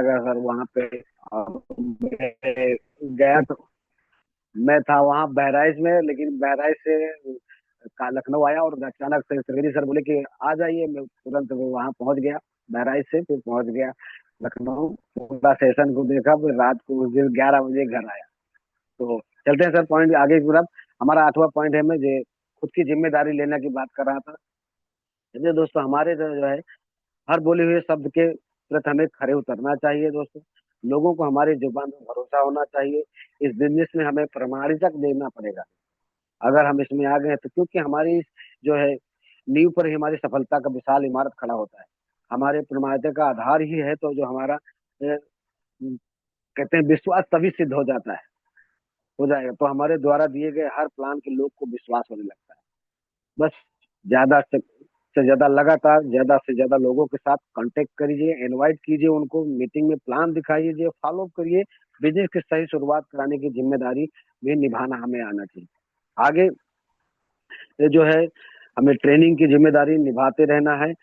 गया सर वहाँ पे। और मैं गया तो मैं था वहाँ बहराइच में, लेकिन बहराइच से लखनऊ आया और अचानक से त्रिवेदी सर बोले कि आ जाइए। मैं तुरंत वहाँ पहुँच गया, बहराइच से फिर पहुँच गया लखनऊ। पूरा सेशन को देखा, फिर रात को उस दिन 11 बजे घर आया। तो चलते हैं सर पॉइंट आगे की तरफ। हमारा 8वां पॉइंट है, मैं जो खुद की जिम्मेदारी लेने की बात कर रहा था। देखिए दोस्तों, हमारे जो है हर बोले हुए शब्द के प्रति हमें खरे उतरना चाहिए दोस्तों। लोगों को हमारी जुबान पर भरोसा होना चाहिए। इस बिजनेस में हमें प्रमाणिकता देना पड़ेगा। अगर हम इसमें आ गए हैं तो, क्योंकि हमारी जो है नींव पर ही हमारी सफलता का विशाल इमारत खड़ा होता है। हमारे प्रमाणिकता का आधार ही है तो जो हमारा कहते हैं विश्वास तभी सिद्ध हो जाता है, हो जाएगा तो हमारे द्वारा दिए गए हर प्लान के लोग को विश्वास होने लगता है। बस ज्यादा से ज्यादा लगातार ज्यादा से ज्यादा लोगों के साथ कांटेक्ट करिए, इनवाइट कीजिए उनको, मीटिंग में प्लान दिखाइए, फॉलो अप करिए। बिजनेस की सही शुरुआत कराने की जिम्मेदारी भी निभाना हमें आना चाहिए। आगे ये जो है हमें ट्रेनिंग की जिम्मेदारी निभाते रहना है।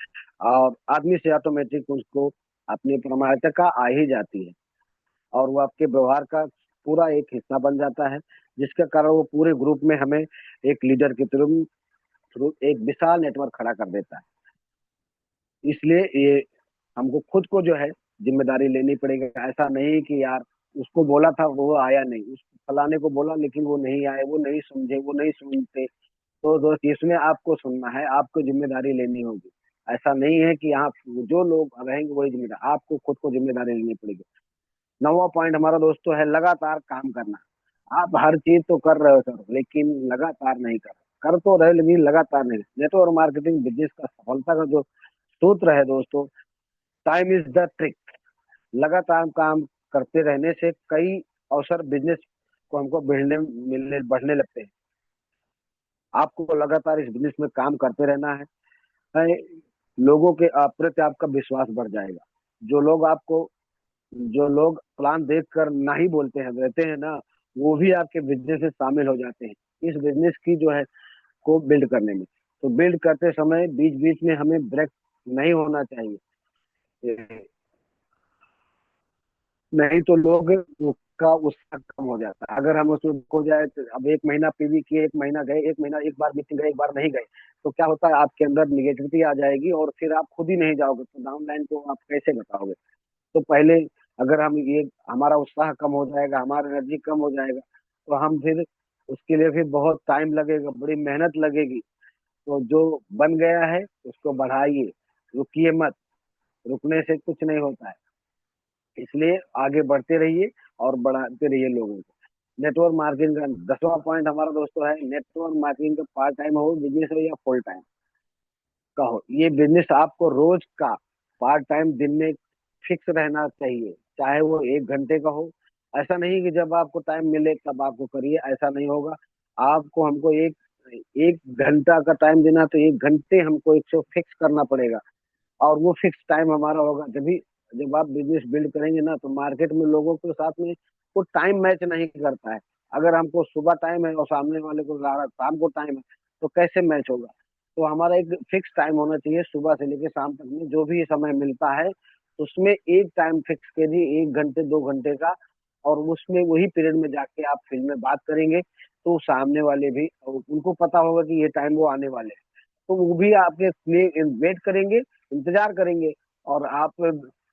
और आदमी से ऑटोमेटिक उसको अपनी प्रमाणिकता का आ ही जाती है, और वो आपके व्यवहार का पूरा एक हिस्सा बन जाता है, जिसके कारण वो पूरे ग्रुप में हमें एक लीडर के थ्रू थ्रू एक विशाल नेटवर्क खड़ा कर देता है। इसलिए ये हमको खुद को जो है जिम्मेदारी लेनी पड़ेगी। ऐसा नहीं कि यार उसको बोला था वो आया नहीं, उस फलाने को बोला लेकिन वो नहीं आए, वो नहीं समझे, वो नहीं सुनते। तो दोस्त इसमें आपको सुनना है, आपको जिम्मेदारी लेनी होगी। ऐसा नहीं है कि आप जो लोग रहेंगे वही जिम्मेदार, आपको खुद को जिम्मेदारी लेनी पड़ेगी। 9वां पॉइंट हमारा दोस्तों है लगातार काम करना। आप हर चीज तो कर रहे हो सर, लेकिन लगातार नहीं कर तो रहे लेकिन लगातार नहीं। नेटवर्क मार्केटिंग बिजनेस का सफलता का जो सूत्र है दोस्तों, टाइम इज द ट्रिक। लगातार काम करते रहने से कई अवसर बिजनेस को हमको बढ़ने लगते हैं। आपको लगातार इस बिजनेस में काम करते रहना है। लोगों के प्रति आपका विश्वास बढ़ जाएगा। जो लोग आपको जो लोग प्लान देख कर नहीं बोलते हैं रहते हैं ना, वो भी आपके बिजनेस में शामिल हो जाते हैं इस बिजनेस की जो है को बिल्ड करने में। तो बिल्ड करते समय बीच बीच में हमें ब्रेक नहीं होना चाहिए। नहीं तो लोग का उत्साह कम हो जाता है। अगर हम उसमें खो जाए तो अब एक महीना पीवी किए, एक महीना गए, एक महीना एक बार मीटिंग गए, एक बार नहीं गए, तो क्या होता है आपके अंदर निगेटिविटी आ जाएगी और फिर आप खुद ही नहीं जाओगे तो डाउन लाइन को आप कैसे बताओगे। तो पहले अगर हम ये हमारा उत्साह कम हो जाएगा, हमारा एनर्जी कम हो जाएगा, तो हम फिर उसके लिए फिर बहुत टाइम लगेगा, बड़ी मेहनत लगेगी। तो जो बन गया है उसको बढ़ाइए, रुकिए मत। रुकने से कुछ नहीं होता है। इसलिए आगे बढ़ते रहिए और बढ़ाते रहिए लोगों को। नेटवर्क मार्केटिंग का 10वां पॉइंट हमारा दोस्तों है, नेटवर्क मार्केटिंग का पार्ट टाइम हो बिजनेस हो या फुल टाइम का हो, ये बिजनेस आपको रोज का पार्ट टाइम दिन में फिक्स रहना चाहिए, चाहे वो 1 घंटे का हो। ऐसा नहीं कि जब आपको टाइम मिले तब आपको करिए, ऐसा नहीं होगा। आपको हमको एक एक घंटा का टाइम देना, तो 1 घंटे हमको एक शो फिक्स करना पड़ेगा। और वो फिक्स टाइम हमारा होगा जब भी, जब आप बिजनेस बिल्ड करेंगे ना, तो मार्केट में लोगों के साथ में वो टाइम मैच नहीं करता है। अगर हमको सुबह टाइम है और सामने वाले को शाम को टाइम है, तो कैसे मैच होगा। तो हमारा एक फिक्स टाइम होना चाहिए, सुबह से लेकर शाम तक में जो भी समय मिलता है उसमें एक टाइम फिक्स कीजिए, 1 घंटे 2 घंटे का। और उसमें वही पीरियड में जाके आप फील्ड में बात करेंगे, तो सामने वाले भी उनको पता होगा कि ये टाइम वो आने वाले हैं, तो वो भी आपके लिए वेट करेंगे, इंतजार करेंगे। और आप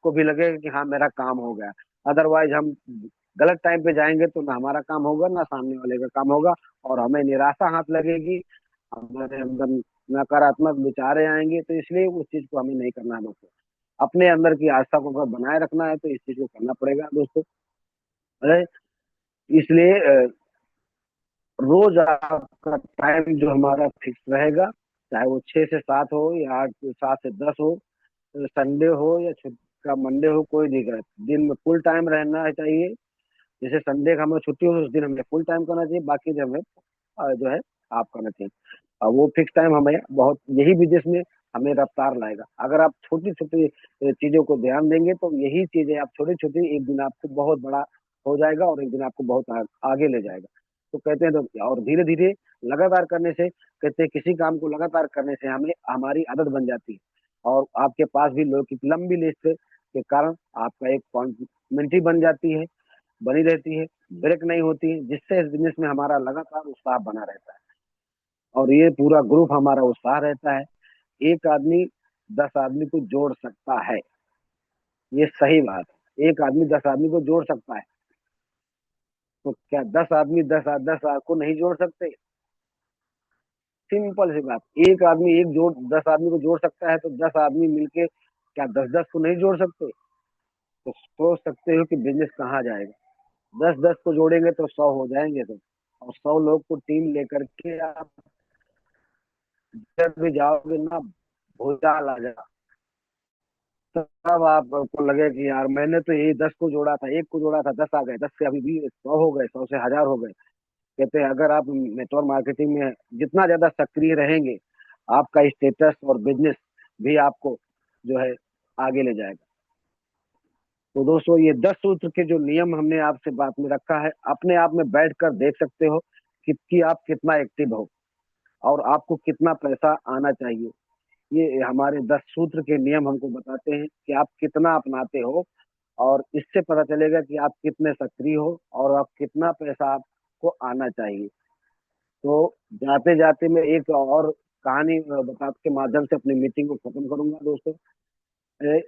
को भी लगेगा कि हाँ मेरा काम हो गया। अदरवाइज हम गलत टाइम पे जाएंगे तो ना हमारा काम होगा ना सामने वाले का काम होगा, और हमें निराशा हाथ लगेगी, हमारे अंदर नकारात्मक विचारें आएंगे। तो इसलिए उस चीज को हमें नहीं करना है दोस्तों। अपने अंदर की आस्था को अगर बनाए रखना है तो इस चीज को करना पड़ेगा दोस्तों। अरे, इसलिए रोज आपका टाइम जो हमारा फिक्स रहेगा, चाहे वो 6 से 7 हो या 8 से 7 से 10 हो, संडे हो या छुट्टी का मंडे हो, कोई दिक्कत, दिन में फुल टाइम रहना चाहिए। जैसे संडे का हमें छुट्टी हो उस दिन हमें फुल टाइम करना चाहिए, बाकी दिन हमें जो है आप करना चाहिए। और वो फिक्स टाइम हमें बहुत, यही बिजनेस में हमें रफ्तार लाएगा। अगर आप छोटी छोटी चीजों को ध्यान देंगे तो यही चीजें आप छोटी छोटी एक दिन आपको बहुत बड़ा हो जाएगा और एक दिन आपको बहुत आगे ले जाएगा। तो कहते हैं तो, और धीरे धीरे लगातार करने से, कहते हैं किसी काम को लगातार करने से हमें हमारी आदत बन जाती है। और आपके पास भी लोग की लंबी लिस्ट के कारण आपका एक कॉन्फिडेंटली बन जाती है, बनी रहती है, ब्रेक नहीं होती है, जिससे इस बिजनेस में हमारा लगातार उत्साह बना रहता है और ये पूरा ग्रुप हमारा उत्साह रहता है। एक आदमी 10 आदमी को जोड़ सकता है, ये सही बात है। एक आदमी 10 आदमी को जोड़ सकता है, तो क्या 10 आदमी दस को नहीं जोड़ सकते? सिंपल सी बात, एक आदमी एक जोड़ 10 आदमी को जोड़ सकता है, तो 10 आदमी मिलके क्या 10 10 को नहीं जोड़ सकते? तो सोच सकते हो कि बिजनेस कहाँ जाएगा। 10 10 को जोड़ेंगे तो 100 हो जाएंगे, तो और 100 लोग को टीम लेकर के आप जब भी जाओगे ना, भूचाल आ जाएगा। तब आपको लगे कि यार मैंने तो ये 10 को जोड़ा था, एक को जोड़ा था, 10 आ गए, 10 से अभी 20, 100 हो गए, 100 से 1000 हो गए। कहते हैं अगर आप नेटवर्क मार्केटिंग में जितना ज्यादा सक्रिय रहेंगे, आपका स्टेटस और बिजनेस भी आपको जो है आगे ले जाएगा। तो दोस्तों, ये 10 सूत्र के जो नियम हमने आपसे बात में रखा है, अपने आप में बैठ कर देख सकते हो कि आप कितना एक्टिव हो और आपको कितना पैसा आना चाहिए। ये हमारे 10 सूत्र के नियम हमको बताते हैं कि आप कितना अपनाते हो, और इससे पता चलेगा कि आप कितने सक्रिय हो और आप कितना पैसा आपको आना चाहिए। तो जाते जाते मैं एक और कहानी बता के माध्यम से अपनी मीटिंग को खत्म करूंगा दोस्तों। ए,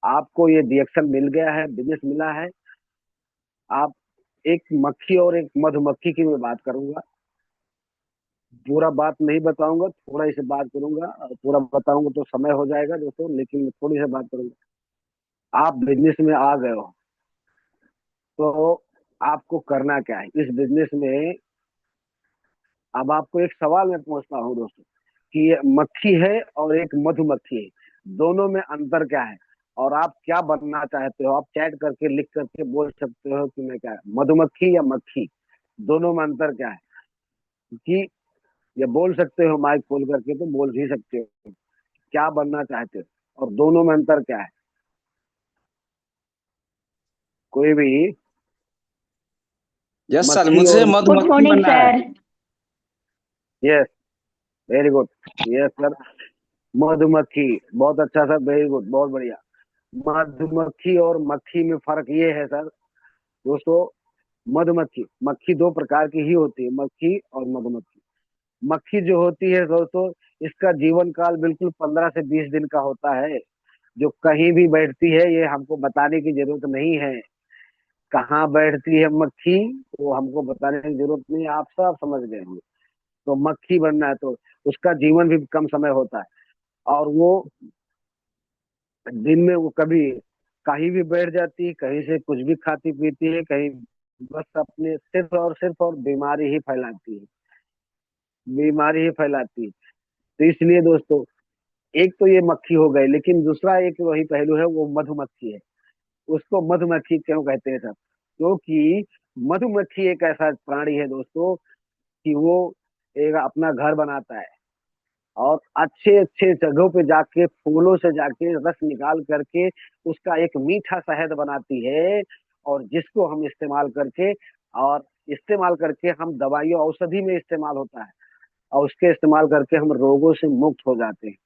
आपको ये डिएक्शन मिल गया है, बिजनेस मिला है। आप एक मक्खी और एक मधुमक्खी की मैं बात करूंगा। पूरा बात नहीं बताऊंगा, थोड़ा ही से बात करूंगा। पूरा बताऊंगा तो समय हो जाएगा दोस्तों, लेकिन थोड़ी सी बात करूंगा। आप बिजनेस में आ गए हो, तो आपको करना क्या है इस बिजनेस में? अब आपको एक सवाल मैं पूछता हूँ दोस्तों, कि ये मक्खी है और एक मधुमक्खी है, दोनों में अंतर क्या है? और आप क्या बनना चाहते हो? आप चैट करके लिख करके बोल सकते हो कि मैं क्या है, मधुमक्खी या मक्खी। दोनों में अंतर क्या है? कि ये बोल सकते हो, माइक खोल करके तो बोल ही सकते हो, क्या बनना चाहते हो और दोनों में अंतर क्या है? कोई भी। यस सर, मक्खी मुझे और गुड मधुमक्खी मॉर्निंग बनना है। Sir. Yes, very good. Yes sir, मधुमक्खी। बहुत अच्छा सर, वेरी गुड, बहुत बढ़िया। मधुमक्खी और मक्खी में फर्क ये है सर दोस्तों, मधुमक्खी मक्खी दो प्रकार की ही होती है, मक्खी और मधुमक्खी। मक्खी जो होती है दोस्तों, इसका जीवन काल बिल्कुल 15 से 20 दिन का होता है। जो कहीं भी बैठती है, ये हमको बताने की जरूरत नहीं है कहाँ बैठती है मक्खी, वो हमको बताने की जरूरत नहीं है, आप सब समझ गए होंगे। तो मक्खी बनना है तो उसका जीवन भी कम समय होता है, और वो दिन में वो कभी कहीं भी बैठ जाती है, कहीं से कुछ भी खाती पीती है, कहीं बस अपने सिर्फ और सिर्फ और बीमारी ही फैलाती है, बीमारी ही फैलाती है। तो इसलिए दोस्तों, एक तो ये मक्खी हो गई, लेकिन दूसरा एक वही पहलू है, वो मधुमक्खी है। उसको मधुमक्खी क्यों कहते हैं सब? क्योंकि मधुमक्खी एक ऐसा प्राणी है दोस्तों कि वो एक अपना घर बनाता है, और अच्छे अच्छे जगहों पे जाके फूलों से जाके रस निकाल करके उसका एक मीठा शहद बनाती है, और जिसको हम इस्तेमाल करके हम दवाइयों औषधि में इस्तेमाल होता है, और उसके इस्तेमाल करके हम रोगों से मुक्त हो जाते हैं।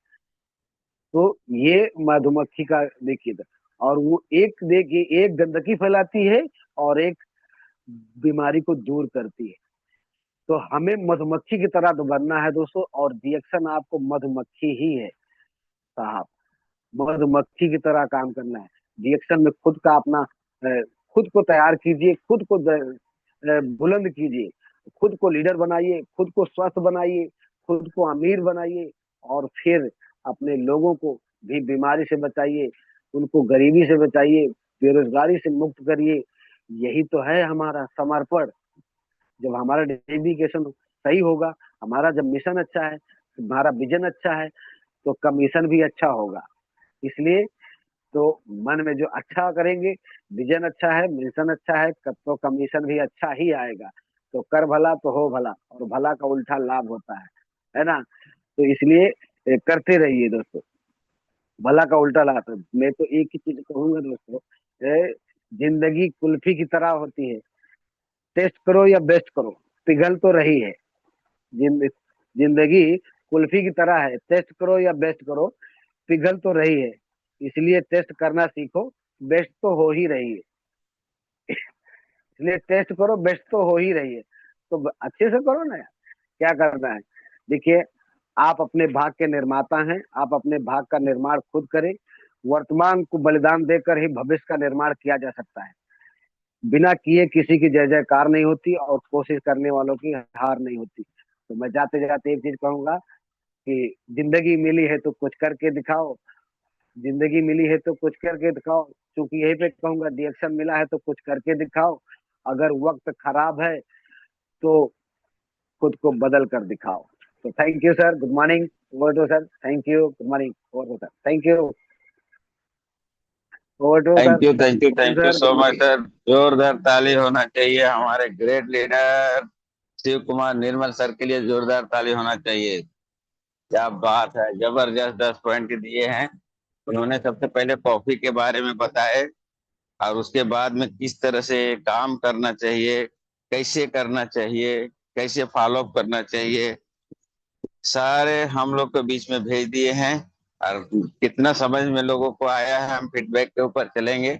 तो ये मधुमक्खी का देखिए, और वो एक देखिए, एक गंदगी फैलाती है और एक बीमारी को दूर करती है। तो हमें मधुमक्खी की तरह तो बनना है दोस्तों, और रिएक्शन आपको मधुमक्खी ही है साहब। मधुमक्खी की तरह काम करना है। रिएक्शन में खुद का अपना खुद को तैयार कीजिए, खुद को बुलंद कीजिए, खुद को लीडर बनाइए, खुद को स्वस्थ बनाइए, खुद को अमीर बनाइए, और फिर अपने लोगों को भी बीमारी से बचाइए, उनको गरीबी से बचाइए, बेरोजगारी से मुक्त करिए। यही तो है हमारा समर्पण। जब हमारा डेडिकेशन सही होगा, हमारा जब मिशन अच्छा है, हमारा विजन अच्छा है, तो कमीशन भी अच्छा होगा। इसलिए तो मन में जो अच्छा करेंगे, विजन अच्छा है, मिशन अच्छा है, तो कमीशन भी अच्छा ही आएगा। तो कर भला तो हो भला, और भला का उल्टा लाभ होता है ना? तो इसलिए करते रहिए दोस्तों, भला का उल्टा लाभ है। मैं तो एक ही चीज कहूंगा दोस्तों, जिंदगी कुल्फी की तरह होती है, टेस्ट करो या बेस्ट करो, पिघल तो रही है। जिंद, जिंदगी कुल्फी की तरह है, टेस्ट करो या बेस्ट करो, पिघल तो रही है। इसलिए टेस्ट करना सीखो, बेस्ट तो हो ही रही है। इसलिए टेस्ट करो, बेस्ट तो हो ही रही है। तो अच्छे से करो ना यार, क्या करना है। देखिए, आप अपने भाग के निर्माता हैं, आप अपने भाग का निर्माण खुद करें। वर्तमान को बलिदान देकर ही भविष्य का निर्माण किया जा सकता है। बिना किए किसी की जय जयकार नहीं होती, और कोशिश करने वालों की हार नहीं होती। तो मैं जाते जाते एक चीज कहूंगा कि जिंदगी मिली है तो कुछ करके दिखाओ। जिंदगी मिली है तो कुछ करके दिखाओ। क्योंकि यही पे कहूंगा, रिएक्शन मिला है तो कुछ करके दिखाओ। अगर वक्त खराब है तो खुद को बदल कर दिखाओ। तो thank you sir, good morning. Over to sir, thank you, good morning. Over to sir, thank you. Over to sir, thank you, thank you, thank you thank you sir, so good much morning. Sir. जोरदार ताली होना चाहिए हमारे great leader Shiv Kumar Nirmal sir के लिए। जोरदार ताली होना चाहिए। क्या बात है, जबरदस्त 10 पॉइंट दिए हैं। उन्होंने सबसे पहले कॉफी के बारे में बताए, और उसके बाद में किस तरह से काम करना चाहिए, कैसे करना चाहिए, कैसे फॉलो अप करना चाहिए, सारे हम लोग के बीच में भेज दिए हैं। और कितना समझ में लोगों को आया है, हम फीडबैक के ऊपर चलेंगे।